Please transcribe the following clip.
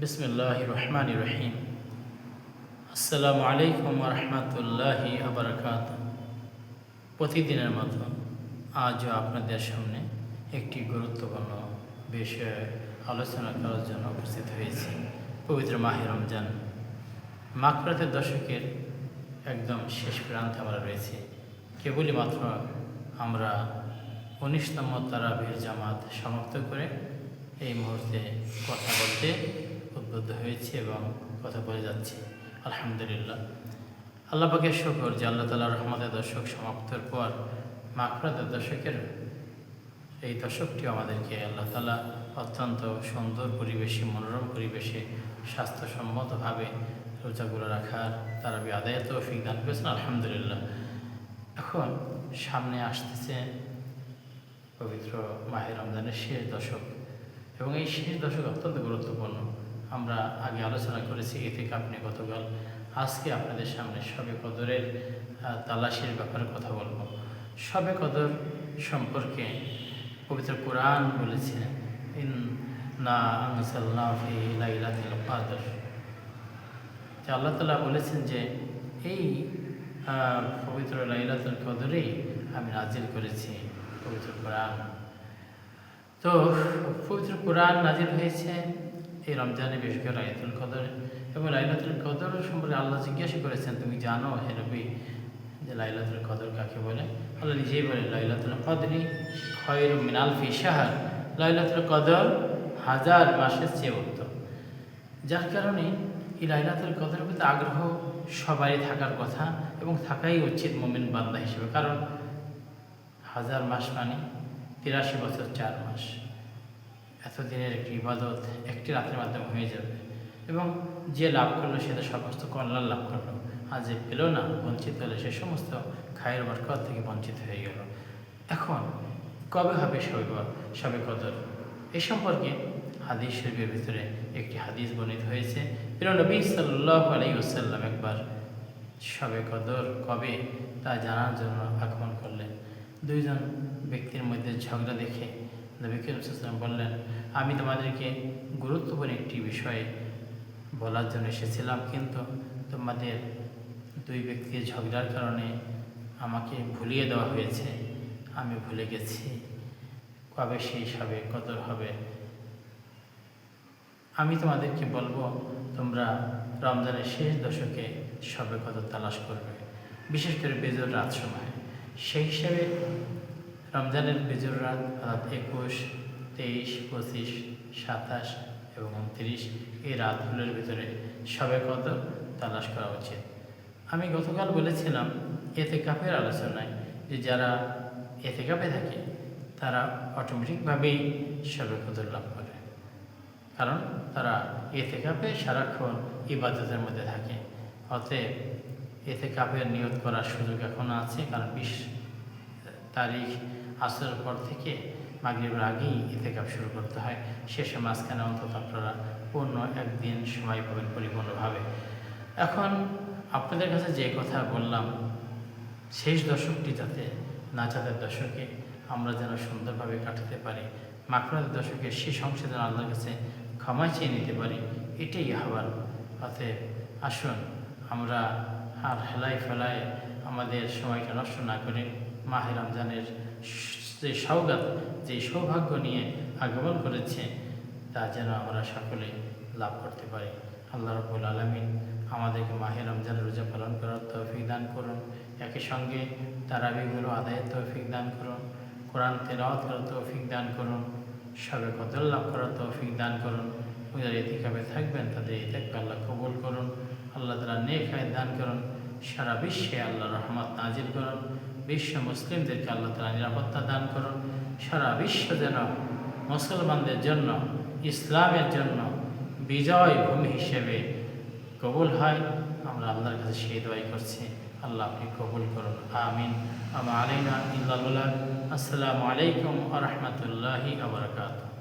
বিসমিল্লাহির রহমানির রহিম। আসসালামু আলাইকুম ওয়া রাহমাতুল্লাহি ওয়া বারাকাতুহু। প্রতিদিনের মতো আজও আপনাদের সামনে একটি গুরুত্বপূর্ণ বিষয়ে আলোচনা করার জন্য উপস্থিত হয়েছি। পবিত্র মাহে রমজান, মাগফিরাতের দশকের একদম শেষ প্রান্তে আমরা রয়েছি। কেবলই মাত্র আমরা ১৯তম তারাবির জামাত সমাপ্ত করে এই মুহূর্তে কথা বলতে উদ্বুদ্ধ হয়েছি এবং কথা বলে যাচ্ছি। আলহামদুলিল্লাহ, আল্লাহ পাকের শুকর যে আল্লাহ তাআলার রহমতের দশক সমাপ্তির পর মাগফিরাতের দশকের এই দশকটি আমাদেরকে আল্লাহ তাআলা অত্যন্ত সুন্দর পরিবেশে, মনোরম পরিবেশে, স্বাস্থ্যসম্মতভাবে রোজাগুলো রাখার তারাবি আদায়ের তৌফিক দান করেছেন। আলহামদুলিল্লাহ, এখন সামনে আসতেছে পবিত্র মাহে রমজানের শেষ দশক এবং এই শেষ দশক অত্যন্ত গুরুত্বপূর্ণ। আমরা আগে আলোচনা করেছি ইতিকাফ নিয়ে গতকাল। আজকে আপনাদের সামনে শবে কদরের তালাশের ব্যাপারে কথা বলবো। শবে কদর সম্পর্কে পবিত্র কোরআন বলেছে, ইন্না আনজালনাহু ফি লাইলাতুল কদর। যে আল্লাহ তাআলা বলেছেন যে এই পবিত্র লাইলাতুল কদরেই আমি নাজিল করেছি পবিত্র কোরআন। তো পবিত্র কোরআন নাজিল হয়েছে এই রমজানে, বিশেষ করে লাইলাতুল কদর। এবং লাইলাতুল কদর সম্পর্কে আল্লাহ জিজ্ঞাসা করেছেন, তুমি জানো হে নবী যে লাইলাতুল কদর কাকে বলে? আল্লাহ নিজেই বলে, লাইলাতুল কদরি খায়রুম মিন আলফি শাহর। লাইলাতুল কদর 1000 মাসের চেয়ে উত্তম। যার কারণে এই লাইলাতুল কদরের প্রতি আগ্রহ সবারই থাকার কথা এবং থাকাই উচিত মুমিন বান্দা হিসেবে। কারণ 1000 মাস মানে 83 বছর 4 মাস। এতদিনের একটি ইবাদত একটি রাতের মাধ্যমে হয়ে যাবে এবং যে লাভ করলো সে তো সমস্ত কল্যাণ লাভ করলো, আর যে পেল না, বঞ্চিত হলে সে সমস্ত খায়ের বরকত থেকে বঞ্চিত হয়ে গেল। এখন কবে হবে শবে কদর? এ সম্পর্কে হাদিস শরীফের ভিতরে একটি হাদিস বর্ণিত হয়েছে। প্রিয় নবী সাল্লাল্লাহু আলাইহি ওয়াসাল্লাম একবার শবে কদর কবে তা জানার জন্য আগমন করলেন। দুইজন ব্যক্তির মধ্যে ঝগড়া দেখে নবী করিম সাল্লাল্লাহু আলাইহি ওয়াসাল্লাম বললেন, আমি তোমাদেরকে গুরুত্বপূর্ণ একটি বিষয়ে বলার জন্য এসেছিলাম, কিন্তু তোমাদের দুই ব্যক্তির ঝগড়ার কারণে আমাকে ভুলিয়ে দেওয়া হয়েছে। আমি ভুলে গেছি কবে সেই শবে কদর হবে। আমি তোমাদেরকে বলবো, তোমরা রমজানের শেষ দশকে শবে কদর তালাশ করবে, বিশেষ করে বেজর রাত সময়। সেই হিসাবে রমজানের বেজর রাত অর্থাৎ 21, 23, 25, 27 এবং 29 এই রাতগুলোর ভিতরে শবে কদর তালাশ করা উচিত। আমি গতকাল বলেছিলাম ইতিকাফের আলোচনায় যে যারা ইতিকাফে থাকে তারা অটোমেটিকভাবেই শবে কদর লাভ করে, কারণ তারা ইতিকাফে সারাক্ষণ ইবাদতের মধ্যে থাকে। অতএব ইতিকাফের নিয়ত করার সুযোগ এখনও আছে, কারণ 20 তারিখ আসরের পর থেকে মাগরিবের আগেই ইতিকাফ শুরু করতে হয়। শেষে মাঝখানে অন্তত আপনারা পূর্ণ একদিন সময় পাবেন পরিপূর্ণভাবে। এখন আপনাদের কাছে যে কথা বললাম, শেষ দশকটি যাতে নাজাতের দশকে আমরা যেন সুন্দরভাবে কাটাতে পারি, মাগফিরাতের দশকের শেষ অংশে যেন আল্লাহর কাছে ক্ষমা চেয়ে নিতে পারি, এটাই আহ্বান। অতএব আসুন আমরা আর হেলায় ফেলায় আমাদের সময়কে নষ্ট না করে মাহে রমজানের যে সওগাত, যে সৌভাগ্য নিয়ে আগমন করেছে, তা যেন আমরা সকলে লাভ করতে পারি। আল্লাহ রাব্বুল আলামিন আমাদেরকে মাহে রমজানের রোজা পালন করার তৌফিক দান করুন, একই সঙ্গে তারাবিগুলো আদায়ের তৌফিক দান করুন, কোরআন তেলাওয়াত করার তৌফিক দান করুন, শবে কদর লাভ করার তৌফিক দান করুন। যারা ইতিকাফে থাকবেন তাদের ইতিকাফকে আল্লাহ কবুল করুন, আল্লাহ তাআলা নেক হায়াত দান করুন, সারা বিশ্বে আল্লাহ রহমত নাজিল করুন, বিশ্ব মুসলিমদেরকে আল্লাহ তাআলা নিরাপত্তা দান করুন। সারা বিশ্ব যেন মুসলমানদের জন্য, ইসলামের জন্য বিজয় ভূমি হিসেবে কবুল হয়। আমরা আল্লাহর কাছে সেই দোয়াই করছি, আল্লাহ আপনি কবুল করুন, আমিন। আমা আলাইনা ইল্লাল বালাগ। আসসালামু আলাইকুম ওয়া রাহমাতুল্লাহি ওয়া বারাকাতুহু।